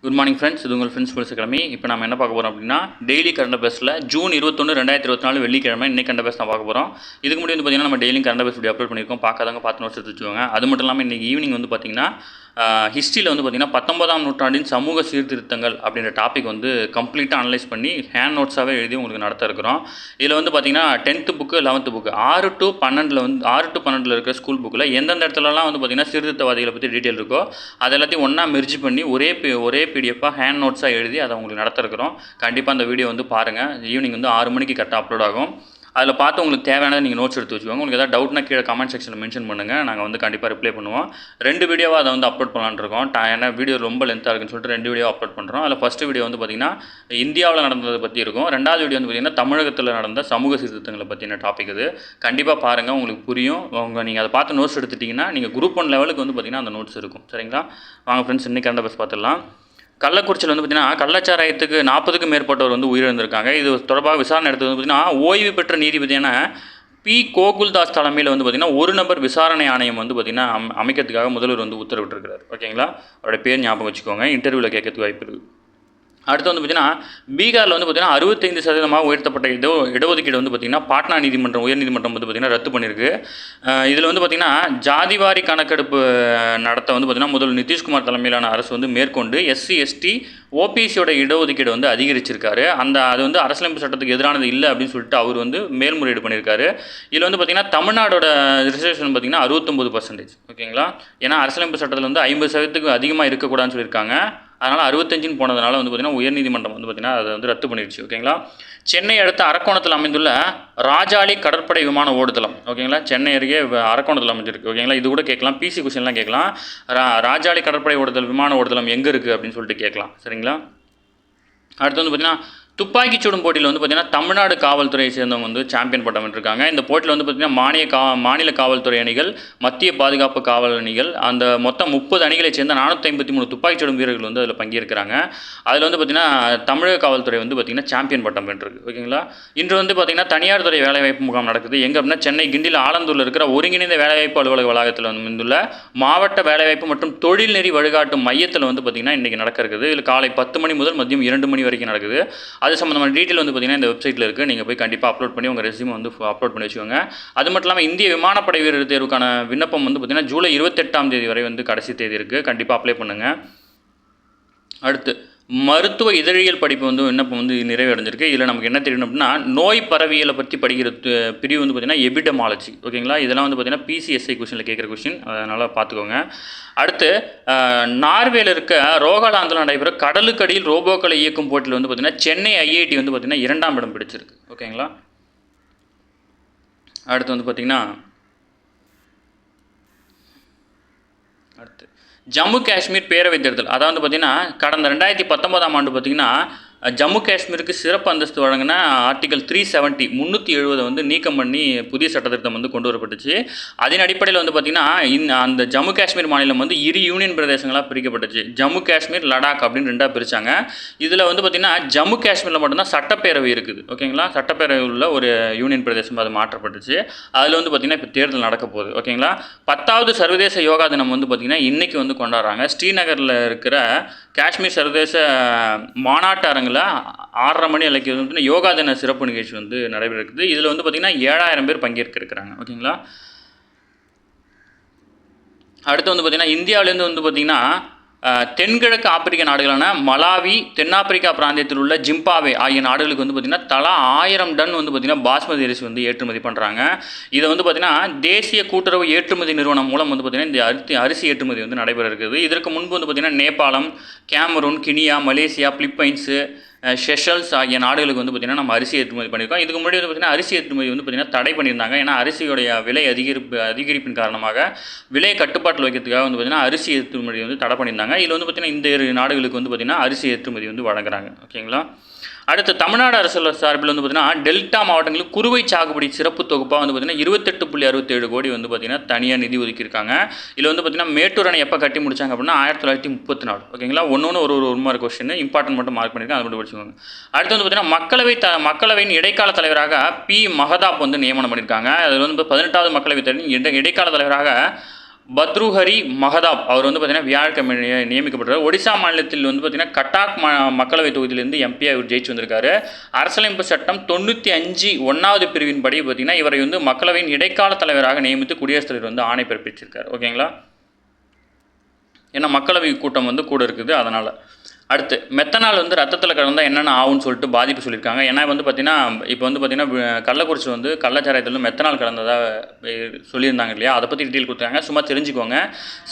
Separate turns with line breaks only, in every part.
Good morning friends. இது உங்கள் friends schools academy. இப்போ நம்ம என்ன பார்க்க போகிறோம் அப்படின்னா, டெய்லி கரண்ட் அஃபேர்ஸில் ஜூன் 21, 2024 வெள்ளிக்கிழமை இன்னைக்கு கரண்ட் அஃபேர்ஸ் தான் பார்க்க போகிறோம். இதுக்கு முன்னாடி வந்து பார்த்தீங்கன்னா நம்ம டெய்லியும் கரண்ட் அஃபேர்ஸ் வீடியோ அப்லோட் பண்ணியிருக்கோம். பார்க்காதவங்க பார்த்து நோட்ஸ் எடுத்து வச்சுக்கோங்க. அது மட்டும் இல்லாமல் இன்றைக்கி ஈவினிங் வந்து பார்த்தீங்கன்னா ஹிஸ்ட்ரியில் வந்து பார்த்திங்கன்னா 19ஆம் நூற்றாண்டின் சமூக சீர்திருத்தங்கள் அப்படின்ற டாபிக் வந்து கம்ப்ளீட்டாக அனலைஸ் பண்ணி ஹேண்ட் நோட்ஸாகவே எழுதி உங்களுக்கு நடத்த இருக்கிறோம். இதில் வந்து பார்த்திங்கன்னா 10th book 11th book 6 to 12 இருக்கிற ஸ்கூல் புக்கில் எந்தெந்த இடத்துலலாம் வந்து பார்த்திங்கன்னா சீர்திருத்தவாதிகளை பற்றி டீட்டெயில் இருக்கோ அது எல்லாத்தையும் ஒன்றா மெர்ஜ் பண்ணி ஒரே பிடிஎஃபாக ஹேண்ட் நோட்ஸாக எழுதி அதை உங்களுக்கு நடத்த இருக்கிறோம். கண்டிப்பாக அந்த வீடியோ வந்து பாருங்கள். ஈவினிங் வந்து 6 மணிக்கு கரெக்டாக அப்லோட் ஆகும். அதில் பார்த்து உங்களுக்கு தேவையானதை நீங்கள் நோட்ஸ் எடுத்து வச்சுக்கோங்க. உங்களுக்கு ஏதாவது டவுட்னா கீழே கமெண்ட் செக்ஷனில் மென்ஷன் பண்ணுங்கள். நாங்கள் வந்து கண்டிப்பாக ரிப்ளை பண்ணுவோம். 2 வீடியோவாக அதை வந்து அப்லோட் பண்ணலான்னு இருக்கோம். ஏன்னா வீடியோ ரொம்ப லென்த்தாக இருக்குன்னு சொல்லிட்டு 2 வீடியோ அப்லோட் பண்ணுறோம். அதில் ஃபஸ்ட்டு வீடியோ வந்து பார்த்திங்கன்னா இந்தியாவில் நடந்ததை பற்றி இருக்கும். 2வது வீடியோ வந்து பார்த்திங்கன்னா தமிழகத்தில் நடந்த சமூக சீர்திருத்தங்களை பற்றின டாபிக் இது. கண்டிப்பாக பாருங்கள், உங்களுக்கு புரியும். நீங்கள் அதை பார்த்து நோட்ஸ் எடுத்துட்டிங்கன்னா நீங்கள் குரூப் 1 லெவலுக்கு வந்து பார்த்திங்கன்னா அந்த நோட்ஸ் இருக்கும். சரிங்களா? வாங்க ஃப்ரெண்ட்ஸ், இன்றைக்கி கரண்ட் அஃபேர்ஸ் பார்த்துடலாம். கள்ளக்குறிச்சியில் வந்து பார்த்திங்கன்னா கள்ளச்சாராயத்துக்கு 40க்கும் மேற்பட்டவர் வந்து உயிரிழந்திருக்காங்க. இது தொடர்பாக விசாரணை எடுத்தது வந்து பார்த்திங்கன்னா ஓய்வு பெற்ற நீதிபதியான பி. கோகுல்தாஸ் தலைமையில் வந்து பார்த்திங்கன்னா ஒரு நபர் விசாரணை ஆணையம் வந்து பார்த்திங்கன்னா அமைக்கிறதுக்காக முதல்வர் வந்து உத்தரவிட்டிருக்கிறார். ஓகேங்களா? அவருடைய பேர் ஞாபகம் வச்சுக்கோங்க. இன்டர்வியூவில் கேட்கறதுக்கு வாய்ப்பு இருக்குது. அடுத்து வந்து பார்த்திங்கன்னா பீகாரில் வந்து பார்த்திங்கன்னா 65% உயர்த்தப்பட்ட இடஒதுக்கீடு வந்து பார்த்திங்கன்னா பாட்னா நீதிமன்றம் உயர்நீதிமன்றம் வந்து பார்த்திங்கன்னா ரத்து பண்ணியிருக்கு. இதில் வந்து பார்த்திங்கன்னா ஜாதிவாரி கணக்கெடுப்பு நடத்த வந்து பார்த்திங்கன்னா முதல்வர் நிதிஷ்குமார் தலைமையிலான அரசு வந்து மேற்கொண்டு SC/ST OBCயோட இடஒதுக்கீடு வந்து அதிகரிச்சிருக்காரு. அது வந்து அரசியலமைப்பு சட்டத்துக்கு எதிரானது இல்லை அப்படின்னு சொல்லிட்டு அவர் வந்து மேல்முறையீடு பண்ணியிருக்காரு. இதில் வந்து பார்த்திங்கன்னா தமிழ்நாடோட ரிசர்வேஷன் பார்த்திங்கன்னா 69%. ஓகேங்களா? ஏன்னா அரசியலமைப்பு சட்டத்தில் வந்து 50% அதிகமாக இருக்கக்கூடாதுன்னு சொல்லியிருக்காங்க. அதனால் 65 போனதுனால வந்து பார்த்திங்கன்னா உயர்நீதிமன்றம் வந்து பார்த்திங்கன்னா அதை வந்து ரத்து பண்ணிடுச்சு. ஓகேங்களா? சென்னை அடுத்த அரக்கோணத்தில் அமைந்துள்ள ராஜாளி கடற்படை விமான ஓடுதளம். ஓகேங்களா? சென்னை அருகே அரக்கோணத்தில் அமைஞ்சிருக்கு. ஓகேங்களா? இது கூட கேட்கலாம், PC கொஸ்டின்லாம் கேட்கலாம். ராஜாளி கடற்படை விமான ஓடுதளம் எங்கே இருக்குது அப்படின்னு சொல்லிட்டு கேட்கலாம். சரிங்களா? அடுத்து வந்து பார்த்திங்கன்னா துப்பாக்கிச் சுடும் போட்டியில் வந்து பார்த்திங்கன்னா தமிழ்நாடு காவல்துறையை சேர்ந்தவங்க வந்து சாம்பியன் பட்டம் வென்றிருக்காங்க. இந்த போட்டியில் வந்து பார்த்திங்கன்னா மாநில காவல்துறை அணிகள், மத்திய பாதுகாப்பு காவல் அணிகள், அந்த மொத்தம் 30 அணிகளை சேர்ந்த 453 துப்பாக்கிச் சுடும் வீரர்கள் வந்து அதில் பங்கேற்கிறாங்க. அதில் வந்து பார்த்திங்கன்னா தமிழக காவல்துறை வந்து பார்த்திங்கன்னா சாம்பியன் பட்டம் வென்றிருக்கு. ஓகேங்களா? இன்று வந்து பார்த்திங்கன்னா தனியார் துறை வேலைவாய்ப்பு முகாம் நடக்குது. எங்கே அப்படின்னா சென்னை கிண்டியில் ஆலந்தூரில் இருக்கிற ஒருங்கிணைந்த வேலைவாய்ப்பு அலுவலக வளாகத்தில் வந்துள்ள மாவட்ட வேலைவாய்ப்பு மற்றும் தொழில்நெறி வழிகாட்டும் மையத்தில் வந்து பார்த்திங்கன்னா இன்றைக்கி நடக்க இருக்குது. இதில் காலை 10 மணி முதல் மதியம் 2 மணி வரைக்கும் நடக்குது. அது சம்மந்தமான டீட்டெயில் வந்து பார்த்திங்கன்னா இந்த வெப்சைட்டில் இருக்குது. நீங்கள் போய் கண்டிப்பாக அப்லோட் பண்ணி உங்கள் ரெஸ்யூமை வந்து அப்லோட் பண்ணி வச்சுக்கோங்க. அது மட்டும் இல்லாமல் இந்திய விமானப்படை வீரர் தேர்வுக்கான விண்ணப்பம் வந்து பார்த்திங்கன்னா ஜூலை 28ஆம் தேதி வரை வந்து கடைசி தேதி இருக்குது. கண்டிப்பாக அப்ளை பண்ணுங்கள். அடுத்து மருத்துவ இதழியல் படிப்பு வந்து விண்ணப்பம் வந்து நிறைவடைஞ்சிருக்கு. இதில் நமக்கு என்ன தெரியணும் அப்படின்னா நோய் பரவியலை பற்றி படிக்கிற பிரிவு வந்து பார்த்திங்கன்னா எபிடமாலஜி. ஓகேங்களா? இதெல்லாம் வந்து பார்த்திங்கன்னா PCSI கொஸ்டினில் கேட்குற கொஸ்டின், அதனால் பார்த்துக்கோங்க. அடுத்து நார்வேல இருக்க ரோகாலாந்தில் நடைபெற கடலுக்கடியில் ரோபோக்களை இயக்கும் போட்டியில் வந்து பார்த்திங்கன்னா சென்னை IIT வந்து பார்த்திங்கன்னா 2ஆம் இடம் பிடிச்சிருக்கு. ஓகேங்களா? அடுத்து வந்து பார்த்திங்கன்னா ஜம்மு காஷ்மீர் பேரவைத் தேர்தல், அதாவது பார்த்திங்கன்னா கடந்த 2019ஆம் ஆண்டு பார்த்திங்கன்னா ஜம்மு காஷ்மீருக்கு சிறப்பு அந்தஸ்து வழங்கின ஆர்டிகல் 370 வந்து நீக்கம் பண்ணி புதிய சட்டத்திட்டம் வந்து கொண்டு வரப்பட்டுச்சு. அதன் அடிப்படையில் வந்து பார்த்திங்கன்னா அந்த ஜம்மு காஷ்மீர் மாநிலம் வந்து 2 யூனியன் பிரதேசங்களாக பிரிக்கப்பட்டுச்சு. ஜம்மு காஷ்மீர், லடாக் அப்படின்னு 2ஆக பிரித்தாங்க. இதில் வந்து பார்த்திங்கன்னா ஜம்மு காஷ்மீரில் மட்டும்தான் சட்டப்பேரவை இருக்குது. ஓகேங்களா? சட்டப்பேரவை உள்ள ஒரு யூனியன் பிரதேசம் அது மாற்றப்பட்டுச்சு. அதில் வந்து பார்த்திங்கன்னா இப்போ தேர்தல் நடக்க போகுது. ஓகேங்களா? 10வது சர்வதேச யோகா தினம் வந்து பார்த்திங்கன்னா இன்றைக்கி வந்து கொண்டாடுறாங்க. ஸ்ரீநகரில் இருக்கிற காஷ்மீர் சர்வதேச மாநாட்டு அரங்கில் 6:30 மணி அளவுக்கு வந்து யோகா தின சிறப்பு நிகழ்ச்சி வந்து நடைபெற இருக்குது. இதில் வந்து பார்த்திங்கன்னா 7000 பேர் பங்கேற்க இருக்கிறாங்க. ஓகேங்களா? அடுத்து வந்து பார்த்திங்கன்னா இந்தியாவிலேருந்து வந்து பார்த்திங்கன்னா தென்கிழக்கு ஆப்பிரிக்க நாடுகளான மலாவி, தென்னாப்பிரிக்கா பிராந்தியத்தில் உள்ள ஜிம்பாவே ஆகிய நாடுகளுக்கு வந்து பார்த்திங்கன்னா தலா 1000 டன் வந்து பார்த்திங்கன்னா பாஸ்மதி அரிசி வந்து ஏற்றுமதி பண்ணுறாங்க. இதை வந்து பார்த்திங்கன்னா தேசிய கூட்டுறவு ஏற்றுமதி நிறுவனம் மூலம் வந்து பார்த்திங்கன்னா இந்த அரிசி ஏற்றுமதி வந்து நடைபெற இருக்குது. இதற்கு முன்பு வந்து பார்த்திங்கன்னா நேபாளம், Cameroon, Guinea, Malaysia, Philippines, Seychelles ஆகிய நாடுகளுக்கு வந்து பார்த்திங்கன்னா நம்ம அரிசி ஏற்றுமதி பண்ணியிருக்கோம். இதுக்கு முன்னாடி வந்து பார்த்திங்கன்னா அரிசி ஏற்றுமதி வந்து பார்த்திங்கன்னா தடை பண்ணியிருந்தாங்க. ஏன்னா அரிசியோடைய விலை அதிகரிப்பின் காரணமாக விலை கட்டுப்பாட்டில் வைக்கிறதுக்காக வந்து பார்த்திங்கன்னா அரிசி ஏற்றுமதி வந்து தடை பண்ணியிருந்தாங்க. இதில் வந்து பார்த்திங்கன்னா இந்த நாடுகளுக்கு வந்து பார்த்திங்கன்னா அரிசி ஏற்றுமதி வந்து வழங்குறாங்க. ஓகேங்களா? அடுத்து தமிழ்நாடு அரசு சார்பில் வந்து பார்த்திங்கன்னா டெல்டா மாவட்டங்களுக்கு குறுவை சாகுபடி சிறப்பு தொகுப்பாக வந்து பார்த்திங்கன்னா 28.67 கோடி வந்து பார்த்திங்கன்னா தனியாக நிதி ஒதுக்கியிருக்காங்க. இதில் வந்து பார்த்திங்கன்னா மேட்டூர் அணை எப்போ கட்டி முடிச்சாங்க அப்படின்னா 1934. ஓகேங்களா? ஒன்று ஒரு மார்க் கொஸ்டின் இம்பார்ட்டன்ட் மட்டும் மார்க் பண்ணியிருக்கேன், அதை மட்டும் படிச்சுக்கோங்க. அடுத்து வந்து பார்த்திங்கன்னா மக்களவையின் இடைக்கால தலைவராக P. மஹதாப் வந்து நியமனம் பண்ணியிருக்காங்க. அதில் வந்து 18வது மக்களவைத் தேர்தலின் இடைக்கால தலைவராக பத்ருஹரி மகதாப் அவர் வந்து பார்த்திங்கன்னா வியாழக்கிழமை நியமிக்கப்பட்டார். ஒடிசா மாநிலத்தில் வந்து பார்த்திங்கன்னா கட்டாக் மக்களவை தொகுதியிலிருந்து எம்பியாக இவர் ஜெயிச்சு வந்திருக்காரு. அரசியலமைப்பு சட்டம் 95 1வது பிரிவின் படி பார்த்திங்கன்னா இவரை வந்து மக்களவையின் இடைக்கால தலைவராக நியமித்து குடியரசுத் தலைவர் வந்து ஆணை பிறப்பிச்சிருக்கார். ஓகேங்களா, ஏன்னா மக்களவை கூட்டம் வந்து கூட இருக்குது அதனால். அடுத்து மெத்தனால் வந்து ரத்தத்தில் கலந்தால் என்னென்ன ஆகும்னு சொல்லிட்டு பாதிப்பு சொல்லியிருக்காங்க. ஏன்னா வந்து பார்த்திங்கன்னா இப்போ வந்து பார்த்திங்கன்னா கள்ளக்குறிச்சி வந்து கள்ளச்சாராயத்தில் மெத்தனால் கலந்ததாக சொல்லியிருந்தாங்க இல்லையா, அதை பற்றி டீட்டெயில் கொடுத்தாங்க. சும்மா தெரிஞ்சுக்கோங்க.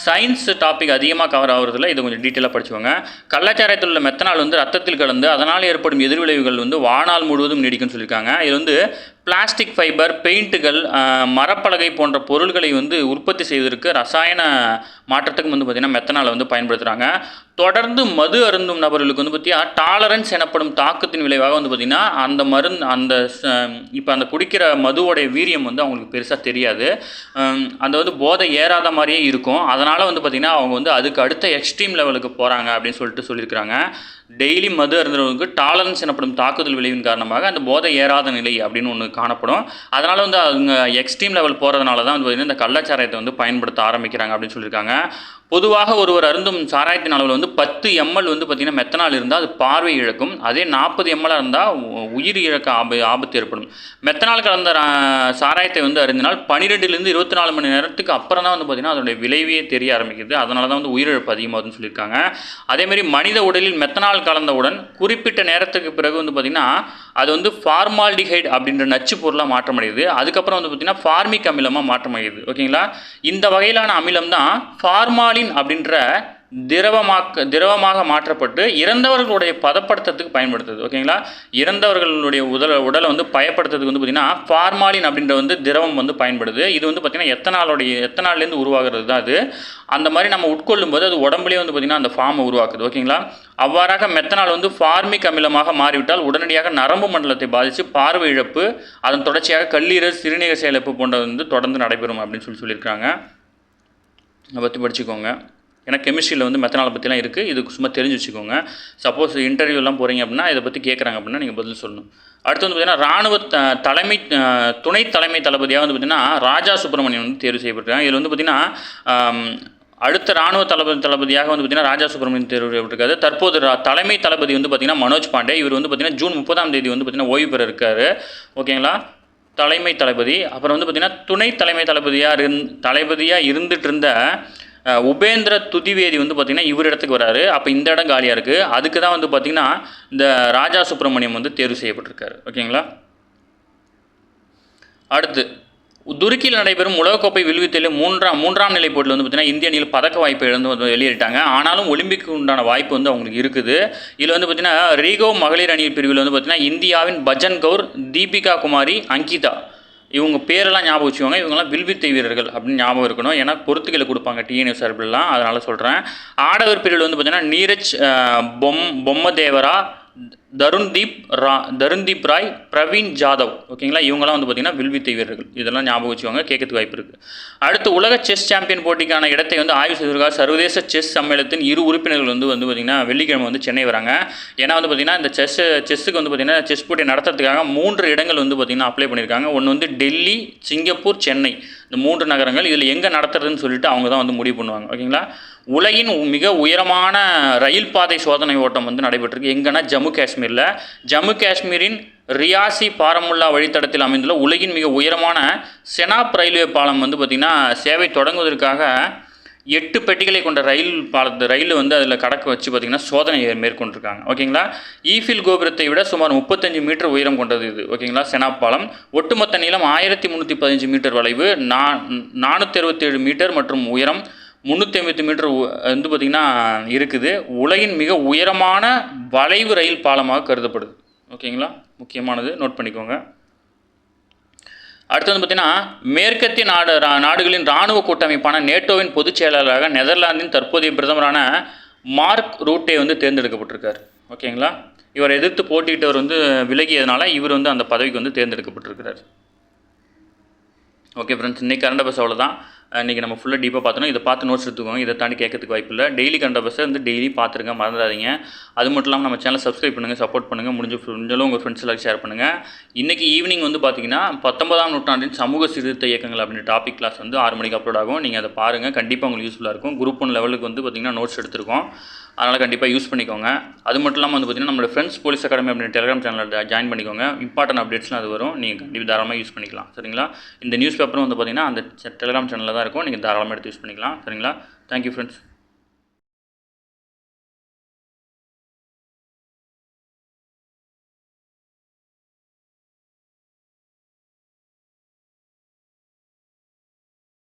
சயின்ஸ் டாபிக் அதிகமாக கவர் ஆகிறதுல இதை கொஞ்சம் டீட்டெயிலாக படிச்சுக்கோங்க. கள்ளச்சாராயத்தில் உள்ள மெத்தனால் வந்து ரத்தத்தில் கலந்து அதனால் ஏற்படும் எதிர்விளைவுகள் வந்து வாழ்நாள் முழுவதும் நீடிக்கும்னு சொல்லியிருக்காங்க. இது வந்து பிளாஸ்டிக் ஃபைபர், பெயிண்ட்டுகள், மரப்பலகை போன்ற பொருள்களை வந்து உற்பத்தி செய்வதற்கு ரசாயன மாற்றத்துக்கும் வந்து பார்த்திங்கன்னா மெத்தனாலை வந்து பயன்படுத்துகிறாங்க. தொடர்ந்து மது அருந்தும் நபர்களுக்கு வந்து பார்த்திங்கன்னா டாலரன்ஸ் எனப்படும் தாக்கத்தின் விளைவாக வந்து பார்த்திங்கன்னா அந்த இப்போ அந்த குடிக்கிற மதுவோடைய வீரியம் வந்து அவங்களுக்கு பெருசாக தெரியாது. அந்த வந்து போதை ஏறாத மாதிரியே இருக்கும். அதனால் வந்து பார்த்திங்கன்னா அவங்க வந்து அதுக்கு அடுத்த எக்ஸ்ட்ரீம் லெவலுக்கு போகிறாங்க அப்படின்னு சொல்லியிருக்கிறாங்க. டெய்லி மது அருந்துறவங்களுக்கு டாலரன்ஸ் எனப்படும் தாக்குதல் விளைவின் காரணமாக அந்த போதை ஏறாத நிலை அப்படின்னு ஒன்று காணப்படும். அதனால் வந்து அவங்க எக்ஸ்ட்ரீம் லெவல் போகிறதுனால தான் வந்து பார்த்திங்கன்னா இந்த கள்ளச்சாராயத்தை வந்து பயன்படுத்த ஆரம்பிக்கிறாங்க அப்படின்னு சொல்லியிருக்காங்க. பொதுவாக ஒருவர் அருந்தும் சாராயத்தின் அளவில் வந்து 10 ml வந்து பார்த்திங்கன்னா மெத்தனால் இருந்தால் அது பார்வை இழக்கும். அதே 40 ml இருந்தால் உயிர் இழக்க ஆபத்து ஏற்படும். மெத்தனால் கலந்த சாராயத்தை வந்து அருந்தினால் 12லேருந்து 24 மணி நேரத்துக்கு அப்புறம் தான் வந்து பார்த்திங்கன்னா அதனுடைய விளைவே தெரிய ஆரம்பிக்குது. அதனால தான் வந்து உயிரிழப்பு அதிகமாகுதுன்னு சொல்லியிருக்காங்க. அதேமாதிரி மனித உடலில் மெத்தனால் கலந்தவுடன் குறிப்பிட்ட நேரத்துக்கு பிறகு வந்து பார்த்திங்கன்னா அது வந்து ஃபார்மால்டிஹைட் அப்படின்ற நச்சு பொருளாக மாற்றமடையுது. அதுக்கப்புறம் வந்து பார்த்திங்கன்னா ஃபார்மிக் அமிலமாக மாற்றமடையுது. ஓகேங்களா, இந்த வகையிலான அமிலம் தான் ஃபார்மாலின் அப்படின்ற திரவமாக மாற்றப்பட்டு இறந்தவர்களுடைய பதப்படுத்துறதுக்கு பயன்படுத்துது. ஓகேங்களா, இறந்தவர்களுடைய உடலை வந்து பயப்படுத்துறதுக்கு வந்து பார்த்திங்கன்னா ஃபார்மாலின் அப்படின்ற வந்து திரவம் வந்து பயன்படுது. இது வந்து பார்த்திங்கன்னா எத்தனால்லேருந்து உருவாகிறது தான் அது. அந்த மாதிரி நம்ம உட்கொள்ளும் போது அது உடம்புலேயே வந்து பார்த்திங்கன்னா அந்த ஃபார்மை உருவாக்குது. ஓகேங்களா, அவ்வாறாக மெத்தனால் வந்து ஃபார்மிக் அமிலமாக மாறிவிட்டால் உடனடியாக நரம்பு மண்டலத்தை பாதித்து பார்வை இழப்பு, அதன் தொடர்ச்சியாக கல்லீரல், சிறுநீரக செயலிழப்பு போன்ற வந்து தொடர்ந்து நடைபெறும் அப்படின்னு சொல்லியிருக்காங்க. அதை பற்றி படிச்சுக்கோங்க. ஏன்னா கெமிஸ்ட்ரியில் வந்து மெத்தனால் பற்றிலாம் இருக்குது. இதுக்கு சும்மா தெரிஞ்சு வச்சுக்கோங்க. சப்போஸ் இன்டர்வியூலாம் போகிறீங்க அப்படின்னா இதை பற்றி கேட்குறாங்க அப்படின்னா நீங்கள் பதில் சொல்லணும். அடுத்து வந்து பார்த்திங்கன்னா இராணுவ துணை தலைமை தளபதியாக வந்து பார்த்திங்கன்னா ராஜா சுப்பிரமணியன் வந்து தேர்வு செய்யப்பட்டிருக்காங்க. இதில் வந்து பார்த்திங்கன்னா அடுத்த இராணுவ தளபதியாக வந்து பார்த்திங்கன்னா ராஜா சுப்பிரமணியன் தேர்வு செய்யப்பட்டிருக்காரு. தற்போது தலைமை தளபதி வந்து பார்த்திங்கன்னா மனோஜ் பாண்டே. இவர் வந்து பார்த்திங்கன்னா ஜூன் 30ஆம் தேதி வந்து பார்த்திங்கன்னா ஓய்வு பெற இருக்கார். ஓகேங்களா, தலைமை தளபதி. அப்புறம் வந்து பார்த்திங்கன்னா துணை தலைமை தளபதியாக இருந்துட்டு இருந்த உபேந்திர துதிவேதி வந்து பார்த்திங்கன்னா இவர் இடத்துக்கு வராரு. அப்போ இந்த இடம் காலியாக இருக்குது. அதுக்கு தான் வந்து பார்த்திங்கன்னா இந்த ராஜா சுப்பிரமணியம் வந்து தேர்வு செய்யப்பட்டிருக்காரு. ஓகேங்களா, அடுத்து துருக்கியில் நடைபெறும் உலகக்கோப்பை வில்வித்தையில் மூன்றாம் நிலை போட்டியில் வந்து பார்த்திங்கன்னா இந்திய அணியில் பதக்க வாய்ப்பை இழந்து வெளியேறிட்டாங்க. ஆனாலும் ஒலிம்பிக்கு உண்டான வாய்ப்பு வந்து அவங்களுக்கு இருக்குது. இதில் வந்து பார்த்திங்கன்னா ரீகோ மகளிர் அணி பிரிவில் வந்து பார்த்திங்கன்னா இந்தியாவின் பஜன் கவுர், தீபிகா குமாரி, அங்கிதா இவங்க பேரெல்லாம் ஞாபகம் வச்சுக்கோங்க. இவங்கெல்லாம் வில்வித்தை வீரர்கள் அப்படின்னு ஞாபகம் இருக்கணும். ஏன்னா பொறுத்துக்களை கொடுப்பாங்க டிஎன்எஸ் சார்பில்லாம், அதனால் சொல்கிறேன். ஆடவர் பிரிவில் வந்து பார்த்திங்கன்னா நீரஜ் பொம்மதேவரா, தருண்தீப் ராய், பிரவீன் ஜாதவ். ஓகேங்களா, இவங்கெல்லாம் வந்து பார்த்திங்கன்னா வில்வித்தை வீரர்கள். இதெல்லாம் ஞாபகம் வச்சுக்கோங்க, கேட்கறதுக்கு வாய்ப்பு இருக்குது. அடுத்து உலக செஸ் சாம்பியன் போட்டிக்கான இடத்தை வந்து ஆய்வு செய்வதற்காக சர்வதேச செஸ் சம்மேளனத்தின் 2 உறுப்பினர்கள் வந்து பார்த்திங்கன்னா வெள்ளிக்கிழமை வந்து சென்னை வராங்க. ஏன்னா வந்து பார்த்திங்கன்னா இந்த செஸ்ஸுக்கு வந்து பார்த்திங்கன்னா செஸ் போட்டி நடத்துறதுக்காக 3 இடங்கள் வந்து பார்த்திங்கன்னா அப்ளை பண்ணியிருக்காங்க. ஒன்று வந்து டெல்லி, சிங்கப்பூர், சென்னை, இந்த 3 நகரங்கள். இதில் எங்கே நடத்துறதுன்னு சொல்லிட்டு அவங்க தான் வந்து முடிவு பண்ணுவாங்க. ஓகேங்களா, உலகின் மிக உயரமான ரயில் பாதை சோதனை ஓட்டம் வந்து நடைபெற்றிருக்கு. எங்கன்னா ஜம்மு காஷ்மீரின் ரியாசி பாரமுல்லா வழித்தடத்தில் அமைந்துள்ள உலகின் மிக உயரமான செனாப் ரயில்வே பாலம் வந்து பார்த்திங்கன்னா சேவை தொடங்குவதற்காக 8 பெட்டிகளை கொண்ட ரயில் வந்து அதில் கடக்க வச்சு பார்த்திங்கன்னா சோதனை மேற்கொண்டிருக்காங்க. ஓகேங்களா, ஈஃபில் கோபுரத்தை விட சுமார் 35 மீட்டர் உயரம் கொண்டது இது. ஓகேங்களா, செனாப் பாலம் ஒட்டுமொத்த நீளம் 1315 மீட்டர், வளைவு 467 மீட்டர் மற்றும் உயரம் 350 மீட்டர் வந்து பார்த்திங்கன்னா இருக்குது. உலகின் மிக உயரமான வளைவு ரயில் பாலமாக கருதப்படுது. ஓகேங்களா, முக்கியமானது, நோட் பண்ணிக்கோங்க. அடுத்து வந்து பார்த்திங்கன்னா மேற்கத்திய நாடுகளின் இராணுவ கூட்டமைப்பான நேட்டோவின் பொதுச் செயலாளராக நெதர்லாந்தின் தற்போதைய பிரதமரான மார்க் ரூட்டே வந்து தேர்ந்தெடுக்கப்பட்டிருக்கார். ஓகேங்களா, இவரை எதிர்த்து போட்டியிட்டவர் வந்து விலகியதுனால இவர் வந்து அந்த பதவிக்கு வந்து தேர்ந்தெடுக்கப்பட்டிருக்கிறார். ஓகே ஃப்ரெண்ட்ஸ், இன்றைக்கி கரண்ட் அஃபேர்ஸ் அவ்வளோதான். இன்றைக்கி நம்ம ஃபுல்லாக டீப்பாக பார்த்தோன்னா இதை பார்த்து நோட்ஸ் எடுத்துக்கோங்க. இதை தாண்டி கேட்கறதுக்கு வாய்ப்பு இல்லை. டெய்லி கரண்ட் அஃபேர்ஸை வந்து டெய்லி பார்த்துருங்க, மறந்துடாதீங்க. அது மட்டும் இல்லாமல் நம்ம சேனலை சப்ஸ்கிரைப் பண்ணுங்கள், சப்போர்ட் பண்ணுங்கள், முடிஞ்சாலும் உங்கள் ஃப்ரெண்ட்ஸ் எல்லாம் ஷேர் பண்ணுங்கள். இன்றைக்கி ஈவினிங் வந்து பார்த்தீங்கன்னா 19ஆம் நூற்றாண்டின் சமூக சீர்திருத்த இயக்கங்கள் அப்படின்ற டாபிக் கிளாஸ் வந்து 6 மணிக்கு அப்லோட் ஆகும். நீங்கள் அதை பாருங்கள், கண்டிப்பாக உங்களுக்கு யூஸ்ஃபுல்லாக இருக்கும். குரூப் 1 லெவலுக்கு வந்து பார்த்திங்கன்னா நோட்ஸ் எடுத்திருக்கோம், அதனால் கண்டிப்பாக யூஸ் பண்ணிக்கோங்க. அது மட்டும் இல்லாமல் வந்து பார்த்திங்கன்னா நம்மளோட ஃப்ரெண்ட்ஸ் போலீஸ் அகாடமி அப்படின்ற டெலிகிராம் சேனலில் ஜாயின் பண்ணிக்கோங்க. இம்பார்ட்டன்ட் அப்டேட்ஸ்லாம் அது வரும், நீங்கள் கண்டிப்பாக தாராளமாக யூஸ் பண்ணிக்கலாம். சரிங்களா? இந்த நியூஸ் பேப்பரும் வந்து பார்த்திங்கன்னா அந்த டெலிகிராம் சேனலில் தான் இருக்கும், நீங்கள் தாராளமாக எடுத்து யூஸ் பண்ணிக்கலாம். சரிங்களா? Thank you friends.